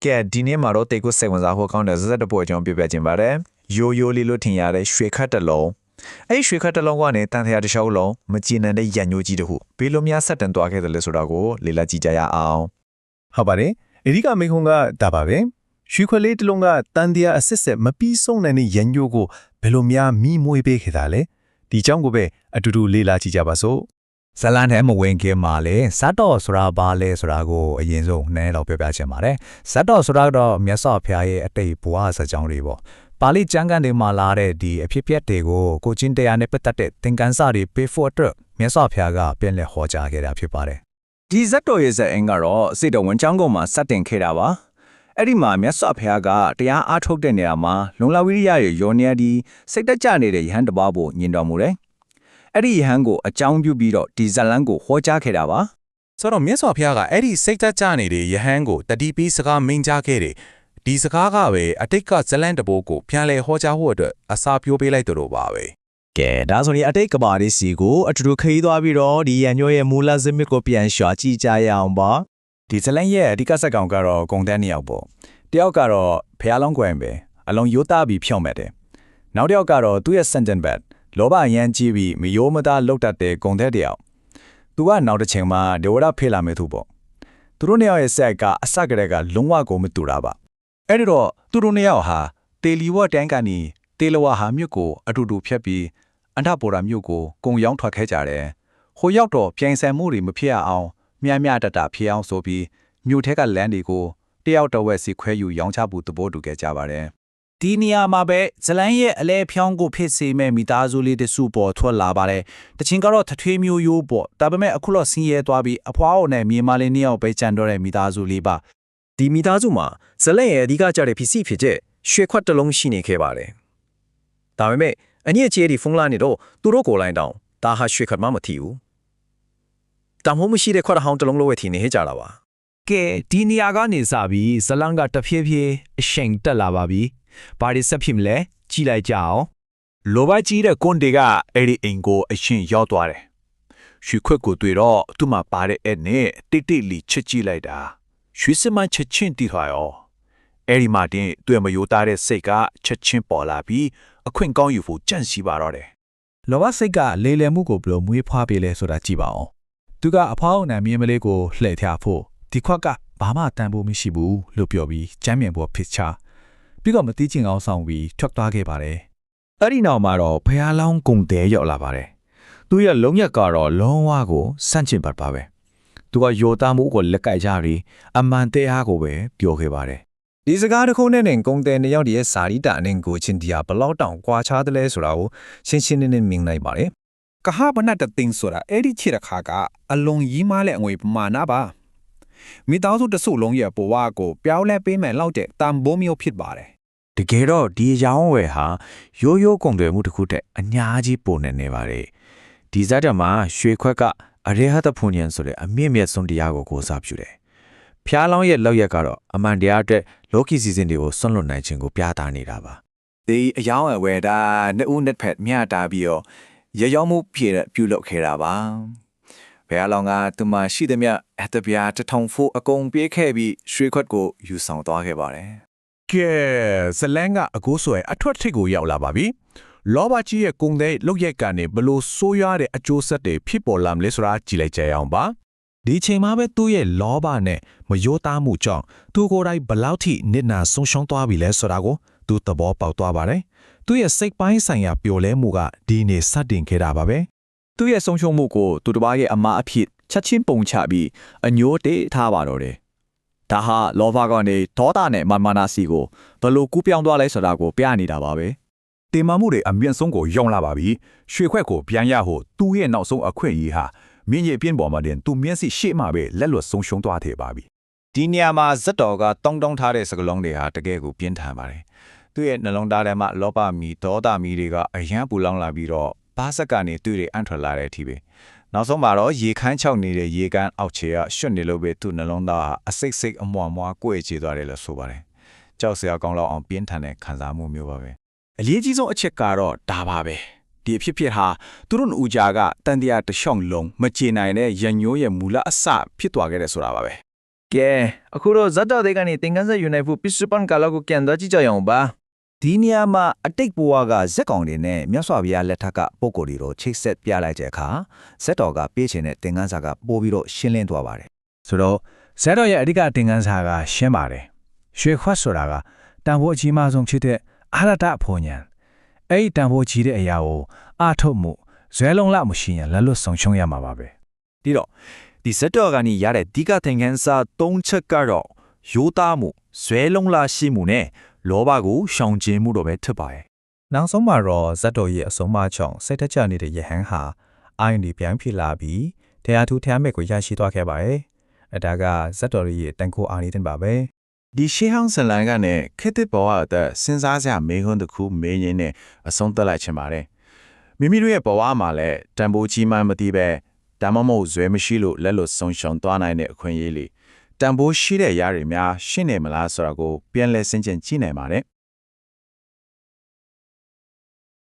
ကဲဒီနေ့မှာတော့တေကိုစိတ်ဝင်စားဖို့ကောင်းတဲ့ဇက်တပွဲအကြောင်းပြပြခြင်းပါတယ်ရိုးရိုးလေးလို့ထင်ရတဲ့ရွှေခတ်တစ်လုံးအဲ့ရွှေခတ်တစ်လုံးကနေတန်ထရာတစ်ချောင်းလုံးမကြည်နံတဲ့ရန်ညိုးကြီးတခုဘယ်လိုများဆက်တင်သွားခဲ့တယ်လဲဆိုတာကိုလေ့လာကြည့်ကြရအောင် ဟုတ်ပါတယ်အဓိကမိခုံးကဒါပါပဲရွှေခွက်လေးတစ်လုံးကတန်တရားအစစ်စစ်မပြီးဆုံးနိုင်တဲ့ရန်ညိုးကိုဘယ်လိုများမိမွေးပေးခဲ့တာလဲဒီအကြောင်းကိုပဲအတူတူလေ့လာကြည့်ကြပါစို့ ဇလန်ထဲမဝင်ခင်မှာလေဇတ်တော်ဆိုတာဘာလဲဆိုတာကိုအရင်ဆုံးနည်းတော့ပြောပြချင်ပါတယ်ဇတ်တော်ဆိုတာတော့မြတ်စွာဘုရားရဲ့အတိတ်ဘဝဇာတ်ကြောင်းတွေပေါ့ပါဠိကျမ်းဂန်တွေမှာလာတဲ့ဒီအဖြစ်အပျက်တွေကိုကိုချင်းတရားနဲ့ပတ်သက်တဲ့သင်ခန်းစာတွေပေးဖို့အတွက်မြတ်စွာဘုရားကပြန်လည်ဟောကြားခဲ့တာဖြစ်ပါတယ် ဒီဇက်တော်ရဲ့ဇက်အင်ကတော့စေတဝန်ချောင်းကုန်းမှာစတင်ခဲ့တာပါအဲ့ဒီမှာမြတ်စွာဘုရားကတရားအားထုတ်တဲ့နေရာမှာလုံလဝိရိယရဲ့ယောနေရဒီစိတ်တကြနေတဲ့ယဟန်တစ်ပါးကိုညင်တော်မူတယ်အဲ့ဒီယဟန်ကိုအကြောင်းပြုပြီးတော့ဒီဇလန်ကိုဟောကြားခဲ့တာပါ ဆိုတော့မြတ်စွာဘုရားကအဲ့ဒီစိတ်သက်ကြနေတဲ့ယဟန်ကိုတတိပီးစကားမိန်ကြားခဲ့တယ်ဒီစကားကပဲအတိတ်ကဇလန်တဘိုးကိုပြန်လဲဟောကြားဖို့အတွက်အစာပြိုးပေးလိုက်တို့ပါပဲ ကဲဒါဆိုရင်အတိတ်ကဘာလေးစီကိုအတူတူခရီးသွားပြီးတော့ဒီရန်ညိုရဲ့မူလဇမစ်ကိုပြန်ရှာကြည့်ကြရအောင်ပါဒီဇလန်ရဲ့အဓိကစက်ကောင်ကတော့ဂုံတန်းနှစ်ယောက်ပေါ့တယောက်ကတော့ဖះလောင်းကွယ်ပဲအလုံးရိုးသားပြီးဖြောင့်မဲ့တယ်နောက်တစ်ယောက်ကတော့သူ့ရဲ့စန်ဂျန်ဘတ်လောဘရမ်းကြီးပြီးမယိုးမသားလှုပ်တတ်တဲ့ဂုံတဲ့တယောက်သူကနောက်တစ်ချိန်မှာဒေဝရဖေးလာမယ်သူပေါ့သူတို့နှစ်ယောက်ရဲ့ဆက်ကအစကတည်းကလုံးဝကိုမတူတာပါအဲ့ဒီတော့သူတို့နှစ်ယောက်ဟာတေလီဝတ်တန်းကနေတေလဝါဟာမြို့ကိုအတူတူဖြတ်ပြီးအန်ထပိုရာမြို့ကိုကုံရောင်းထွက်ခဲ့ကြတယ်ဟိုရောက်တော့ပြိုင်ဆိုင်မှုတွေမဖြစ်အောင်မြတ်တတဖြစ်အောင်ဆိုပြီးမြို့ထဲကလမ်းတွေကိုတယောက်တစ်ဝက်စီခွဲယူရောင်းချဖို့သဘောတူခဲ့ကြပါတယ်ဒီနေရာမှာပဲဇလန်ရဲ့အလဲဖြောင်းကိုဖြစ်စေမဲ့မိသားစုလေးတစုပေါ်ထွက်လာပါတယ်တချင်ကတော့ထထွေးမျိုးရိုးပေါ့ဒါပေမဲ့အခုတော့ဆင်းရဲသွားပြီးအဖွားအိုနဲ့မြေမလေးနှစ်ယောက်ပဲကြံတော့တဲ့မိသားစုလေးပါဒီမိသားစုမှာဇလန်ရဲ့အဓိကကြတဲ့ဖြစ်စီဖြစ်ချက်ရွှေခွက်တစ်လုံးရှိနေခဲ့ပါတယ်ဒါပေမဲ့အညစ်အကြေးတွေဖုံးလာနေတော့သူတို့ကိုလိုက်တောင်းဒါဟာရွှေခွက်မှမထီဘူးတမိုးမရှိတဲ့ခွက်တစ်ဟောင်းတစ်လုံးလိုပဲထင်နေကြတာပါကဲဒီနေရာကနေစပြီးဇလန်ကတဖြည်းဖြည်းအရှိန်တက်လာပါပြီဘာတွေဆက်ဖြစ်မလဲကြည့်လိုက်ကြအောင်လိုဘကြီးတဲ့ကွန်တေကအဲ့ဒီအိမ်ကိုအရှင်ရောက်သွားတယ်ရွှေခွက်ကိုတွေ့တော့သူ့မှာပါတဲ့အဲ့နဲ့တိတ်တိတ်လီချက်ကြည့်လိုက်တာရွှေစမချက်ချင်းတီထွာရောအဲ့ဒီမှာတင်တွေ့မယိုသားတဲ့စိတ်ကချက်ချင်းပေါ်လာပြီးအခွင့်ကောင်းယူဖို့ကြန့်စီပါတော့တယ်လောဘစိတ်ကလေလည်မှုကိုဘလို့မွေးဖွားပေးလဲဆိုတာကြည့်ပါအောင်သူကအဖောင်းအနံမြင်းမလေးကိုလှည့်ထဖို့ဒီခွက်ကဘာမှတန်ဖို့မရှိဘူးလို့ပြောပြီးကျမ်းမြန်ပေါ်ဖြစ်ချပြီးတော့မတိကျင်အောင်ဆောင်ပြီးထွက်သွားခဲ့ပါတယ်။အဲ့ဒီနောက်မှာတော့ဖះလောင်းကုံတဲရောက်လာပါတယ်။သူရဲ့လုံးရက်ကတော့လုံးဝကိုစန့်ကျင်ပါပဲ။သူကယောသားမှုကိုလက်ကြိုက်ကြပြီးအမှန်တရားကိုပဲပြောခဲ့ပါတယ်။ဒီစကားတစ်ခုနဲ့ကုံတဲနှစ်ယောက်ရဲ့စာရီတာနဲ့ကိုချင်းတရားဘလောက်တောင်ကွာခြားတယ်လဲဆိုတာကိုရှင်းရှင်းလင်းလင်းမြင်နိုင်ပါတယ်။ကဟာဘနတ်တဲ့တင်းဆိုတာအဲ့ဒီချစ်တဲ့ခါကအလုံးကြီးမားတဲ့ငွေပမာဏပါမိသားစုတစုလုံးရဲ့ဘဝကိုပြောင်းလဲပေးမယ်လောက်တဲ့တန်ဖိုးမျိုးဖြစ်ပါတယ်တကယ်တော့ဒီရောင်းဝယ်ဟာရိုးရိုးကုန်တယ်မှုတစ်ခုတည်းအများကြီးပုံနေပါတယ်ဒီဇာတ်ထဲမှာရွှေခွက်ကအရေဟတ်ဖုန်ညံဆိုတဲ့အမြင့်မြတ်ဆုံးတရားကိုစားပြုတယ်ဖျားလောင်းရဲ့လောက်ရက်ကတော့အမှန်တရားအတွက်လောကီစီစဉ်တွေကိုဆွန့်လွတ်နိုင်ခြင်းကိုပြသနေတာပါဒီအယောင်းအဝယ်ဒါနှစ်ဦးနှစ်ဖက်မျှတာပြီးတော့ရရောင်းမှုပြုလုပ်ခဲ့တာပါဘယ်အလောင်းကသူမရှိသမျှအတပြားတထုံဖို့အကုန်ပြေးခဲ့ပြီးရွှေခွက်ကိုယူဆောင်သွားခဲ့ပါတယ်ကဲဇလန်ကအကိုးဆွဲအထွတ်ထိပ်ကိုရောက်လာပါပြီလောဘကြီးရဲ့ကုံတဲ့လောက်ရက်ကနေဘလို့ဆိုးရွားတဲ့အကျိုးဆက်တွေဖြစ်ပေါ်လာမလဲဆိုတာကြည့်လိုက်ကြရအောင်ပါဒီချိန်မှာပဲသူ့ရဲ့လောဘနဲ့မယိုးသားမှုကြောင့်သူကိုယ်တိုင်ဘလောက်ထိနစ်နာဆုံးရှုံးသွားပြီလဲဆိုတာကိုသူသဘောပေါက်သွားပါတယ်သူ့ရဲ့စိတ်ပိုင်းဆိုင်ရာပျော်လဲမှုကဒီနေ့စတင်ခဲ့တာပါပဲသူ့ရဲ့ဆုံးရှုံးမှုကိုသူတစ်ပါးရဲ့အမအဖြစ်ချက်ချင်းပုံချပြီးအညိုးတေးထားပါတော့တယ်။ဒါဟာလောဘကနေဒေါသနဲ့မာနစီကိုဘယ်လိုကူးပြောင်းသွားလဲဆိုတာကိုပြနေတာပါပဲ။တင်မာမှုတွေအမြင့်ဆုံးကိုယောင်းလာပါပြီ။ရွှေခွက်ကိုပြန်ရဖို့သူ့ရဲ့နောက်ဆုံးအခွင့်အရေးဟာမြင့်ရဲ့ပြင်းပေါ်မှာတင်သူမျက်စိရှေ့မှာပဲလက်လွတ်ဆုံးရှုံးသွားသေးပါပြီ။ဒီနေရာမှာဇက်တော်ကတောင်းထားတဲ့စကလုံးတွေဟာတကယ်ကိုပြင်းထန်ပါတယ်။သူ့ရဲ့နှလုံးသားထဲမှာလောဘမီဒေါသမီတွေကအယံပူလောင်လာပြီးတော့ဘားဆက်ကနေတွေ့တွေအန်ထွက်လာတဲ့အထိပဲနောက်ဆုံးမှာတော့ရေခမ်းချောက်နေတဲ့ရေကမ်းအောက်ခြေကရွှတ်နေလို့ပဲသူ့နှလုံးသားဟာအစိတ်စိတ်အမွှားမွှားကိုယ်ချေသွားတယ်လို့ဆိုပါတယ်ကြောက်စရာကောင်းလောက်အောင်ပြင်းထန်တဲ့ခံစားမှုမျိုးပါပဲအရေးကြီးဆုံးအချက်ကတော့ဒါပါပဲဒီအဖြစ်ဖြစ်ဟာသူတို့ဦးကြာကတန်တရားတချောင်းလုံးမချေနိုင်တဲ့ရန်ညိုးရဲ့မူလအစဖြစ်သွားခဲ့တယ်ဆိုတာပါပဲ ကဲအခုတော့ဇတ်တော်တွေကနေသင်ခန်းစာယူနိုင်ဖို့ပစ္စုပန်ကာလကိုပြန်သွားကြည့်ကြရအောင်ပါ ဒီနေရာမှာအတိတ်ဘဝကဇက်ကောင်တွေနဲ့မြတ်စွာဘုရားလက်ထက်ကပုံကိုယ်တွေတော့ချိတ်ဆက်ပြလိုက်တဲ့အခါဇက်တော်ကပေးချင်တဲ့သင်ခန်းစာကပို့ပြီးတော့ရှင်းလင်းသွားပါတယ် ဆိုတော့ဇက်တော်ရဲ့အဓိကသင်ခန်းစာကရှင်းပါတယ်ရွှေခွက်ဆိုတာကတန်ဖိုးအကြီးမားဆုံးဖြစ်တဲ့အာရတအဖို့ညာအဲ့ဒီတန်ဖိုးကြီးတဲ့အရာကိုအထုတ်မှုဇွဲလုံးလမရှိရင်လက်လွတ်ဆုံးရှုံးရမှာပါပဲ ဒီတော့ဒီဇက်တော်ကနေရတဲ့ဒီကသင်ခန်းစာ၃ချက်ကတော့ရိုးသားမှုဇွဲလုံးလာရှိမှုနဲ့လောဘကိုရှောင်ကျဉ်မှုတော့ပဲဖြစ်ပါတယ် နောက်ဆုံးမှာတော့ဇက်တော်ရဲ့အဆုံးအမချောင်းစိတ်သက်ကြနေတဲ့ယဟန်ဟာအာယုန်ဒီပြန်ဖြစ်လာပြီးတရားထူးတရားမဲ့ကိုရရှိသွားခဲ့ပါတယ်အဒါကဇက်တော်ရဲ့တန်ခိုးအာနိသင်ပါပဲ ဒီရှေးဟောင်းဇလန်ကနဲ့ခေတ်သစ်ဘဝအသက်စဉ်းစားစရာမေးခွန်းတစ်ခုမေးရင်းနဲ့အဆုံးသတ်လိုက်ချင်ပါတယ်မိမိတို့ရဲ့ဘဝမှာလည်းတန်ဖိုးကြီးမှမသိပဲဒါမှမဟုတ်ဇွဲမရှိလို့လက်လွတ်ဆုံးရှုံးသွားနိုင်တဲ့အခွင့်အရေးလေးတန်ဖိုးရှိတဲ့အရာတွေများရှင်းနေမလားဆိုတာကိုပြန်လည်စဉ်းကျင်ကြည့်နိုင်ပါတယ်